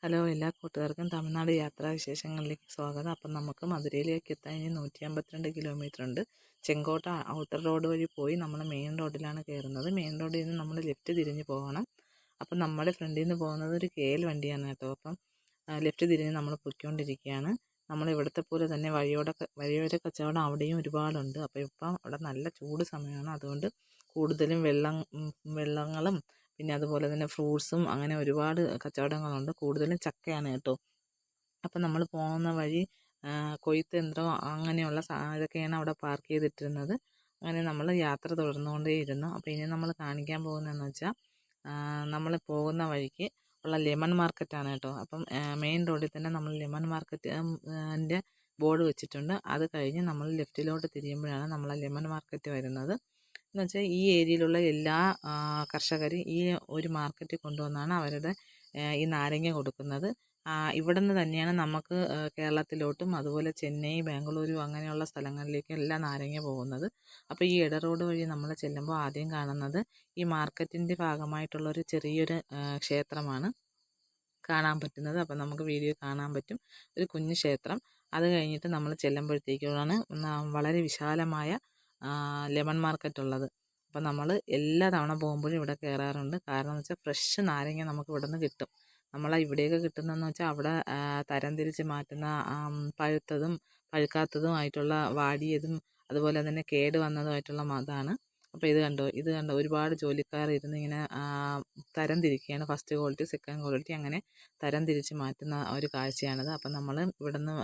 Hello, എല്ലാ കൂട്ടുകാർക്കും തമിഴ്നാട് യാത്രാവിശേഷങ്ങളിലേക്ക് സ്വാഗതം. അപ്പം നമുക്ക് മധുരയിലേക്ക് എത്താൻ ഇനി 152 കിലോമീറ്റർ ഉണ്ട്. ചെങ്കോട്ട ഔട്ടർ റോഡ് വഴി പോയി നമ്മൾ മെയിൻ റോഡിലാണ് കയറുന്നത്. മെയിൻ റോഡിൽ നിന്ന് നമ്മൾ ലെഫ്റ്റ് തിരിഞ്ഞ് പോകണം. അപ്പം നമ്മുടെ ഫ്രണ്ടിൽ നിന്ന് പോകുന്നത് ഒരു KL വണ്ടിയാണ് കേട്ടോ. അപ്പം ലെഫ്റ്റ് തിരിഞ്ഞ് നമ്മൾ പൊയ്ക്കൊണ്ടിരിക്കുകയാണ്. നമ്മൾ ഇവിടുത്തെ പോലെ തന്നെ വഴിയോര കച്ചവടം അവിടെയും ഒരുപാടുണ്ട്. അപ്പോൾ ഇപ്പം അവിടെ നല്ല ചൂട് സമയമാണ്. അതുകൊണ്ട് കൂടുതലും വെള്ളങ്ങളും പിന്നെ അതുപോലെ തന്നെ ഫ്രൂട്ട്സും അങ്ങനെ ഒരുപാട് കച്ചവടങ്ങളുണ്ട്. കൂടുതലും ചക്കയാണ് കേട്ടോ. അപ്പം നമ്മൾ പോകുന്ന വഴി കൊയ്ത്ത് യന്ത്രം അങ്ങനെയുള്ള ഇതൊക്കെയാണ് അവിടെ പാർക്ക് ചെയ്തിട്ടിരുന്നത്. അങ്ങനെ നമ്മൾ യാത്ര തുടർന്നുകൊണ്ടേയിരുന്നു. അപ്പോൾ ഇനി നമ്മൾ കാണിക്കാൻ പോകുന്നതെന്ന് വെച്ചാൽ നമ്മൾ പോകുന്ന വഴിക്ക് ഉള്ള ലെമൺ മാർക്കറ്റാണ് കേട്ടോ. അപ്പം മെയിൻ റോഡിൽ തന്നെ നമ്മൾ ലെമൺ മാർക്കറ്റിൻ്റെ ബോർഡ് വെച്ചിട്ടുണ്ട്. അത് കഴിഞ്ഞ് നമ്മൾ ലെഫ്റ്റിലോട്ട് തിരിയുമ്പോഴാണ് നമ്മൾ ലെമൺ മാർക്കറ്റ് വരുന്നത്. എന്ന് വെച്ചാൽ ഈ ഏരിയയിലുള്ള എല്ലാ കർഷകരും ഈ ഒരു മാർക്കറ്റിൽ കൊണ്ടുവന്നാണ് അവരുടെ ഈ നാരങ്ങ കൊടുക്കുന്നത്. ഇവിടെ നിന്ന് തന്നെയാണ് നമുക്ക് കേരളത്തിലോട്ടും അതുപോലെ ചെന്നൈ, ബാംഗ്ലൂരു അങ്ങനെയുള്ള സ്ഥലങ്ങളിലേക്കും എല്ലാം നാരങ്ങ പോകുന്നത്. അപ്പോൾ ഈ ഇട റോഡ് വഴി നമ്മൾ ചെല്ലുമ്പോൾ ആദ്യം കാണുന്നത് ഈ മാർക്കറ്റിൻ്റെ ഭാഗമായിട്ടുള്ളൊരു ചെറിയൊരു ക്ഷേത്രമാണ് കാണാൻ പറ്റുന്നത്. അപ്പം നമുക്ക് വീഡിയോ കാണാൻ പറ്റും, ഒരു കുഞ്ഞു ക്ഷേത്രം. അത് കഴിഞ്ഞിട്ട് നമ്മൾ ചെല്ലുമ്പോഴത്തേക്കാണ് വളരെ വിശാലമായ ലെമൺ മാർക്കറ്റ് ഉള്ളത്. അപ്പം നമ്മൾ എല്ലാ തവണ പോകുമ്പോഴും ഇവിടെ കയറാറുണ്ട്. കാരണം എന്ന് വെച്ചാൽ ഫ്രഷ് നാരങ്ങ നമുക്ക് ഇവിടെ നിന്ന് കിട്ടും. ഇവിടെയൊക്കെ കിട്ടുന്നതെന്ന് വെച്ചാൽ അവിടെ തരം തിരിച്ച് മാറ്റുന്ന പഴുത്തതും പഴുക്കാത്തതുമായിട്ടുള്ള വാടിയതും അതുപോലെ തന്നെ കേട് വന്നതുമായിട്ടുള്ള അതാണ്. അപ്പോൾ ഇത് കണ്ടോ ഒരുപാട് ജോലിക്കാർ ഇരുന്ന് ഇങ്ങനെ തരം തിരിക്കുകയാണ്. ഫസ്റ്റ് ക്വാളിറ്റി, സെക്കൻഡ് ക്വാളിറ്റി അങ്ങനെ തരം തിരിച്ച് മാറ്റുന്ന ഒരു കാഴ്ചയാണിത്. അപ്പം നമ്മൾ ഇവിടെ നിന്ന്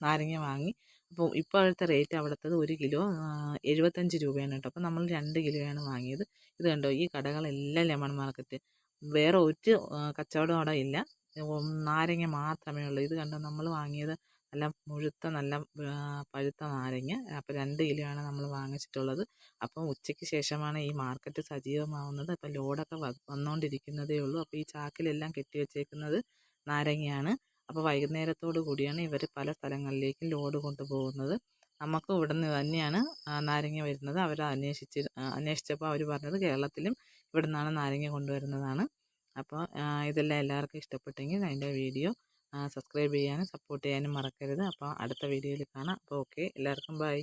നാരങ്ങ വാങ്ങി. അപ്പോൾ ഇപ്പോഴത്തെ റേറ്റ് അവിടുത്തത് 1 കിലോ 75 രൂപയാണ് കേട്ടോ. അപ്പോൾ നമ്മൾ 2 കിലോയാണ് വാങ്ങിയത്. ഇത് കണ്ടോ, ഈ കടകളെല്ലാം ലെമൺ മാർക്കറ്റ്. വേറെ ഒരു കച്ചവടം അവിടെ ഇല്ല, നാരങ്ങ മാത്രമേ ഉള്ളൂ. ഇത് കണ്ടോ, നമ്മൾ വാങ്ങിയത് നല്ല മുഴുത്ത നല്ല പഴുത്ത നാരങ്ങ. അപ്പോൾ 2 കിലോയാണ് നമ്മൾ വാങ്ങിച്ചിട്ടുള്ളത്. അപ്പം ഉച്ചയ്ക്ക് ശേഷമാണ് ഈ മാർക്കറ്റ് സജീവമാവുന്നത്. അപ്പോൾ ലോഡൊക്കെ വന്നുകൊണ്ടിരിക്കുന്നതേ ഉള്ളൂ. അപ്പോൾ ഈ ചാക്കിലെല്ലാം കെട്ടി വെച്ചേക്കുന്നത് നാരങ്ങയാണ്. അപ്പോൾ വൈകുന്നേരത്തോടു കൂടിയാണ് ഇവർ പല സ്ഥലങ്ങളിലേക്കും ലോഡ് കൊണ്ടുപോകുന്നത്. നമുക്കും ഇവിടെ നിന്ന് തന്നെയാണ് നാരങ്ങ വരുന്നത്. അന്വേഷിച്ചപ്പോൾ അവർ പറഞ്ഞത് കേരളത്തിലും ഇവിടെ നിന്നാണ് നാരങ്ങ കൊണ്ടുവരുന്നതാണ്. അപ്പോൾ ഇതെല്ലാം എല്ലാവർക്കും ഇഷ്ടപ്പെട്ടെങ്കിൽ അതിൻ്റെ വീഡിയോ സബ്സ്ക്രൈബ് ചെയ്യാനും സപ്പോർട്ട് ചെയ്യാനും മറക്കരുത്. അപ്പോൾ അടുത്ത വീഡിയോയിൽ കാണാം. അപ്പോൾ ഓക്കെ, എല്ലാവർക്കും ബൈ.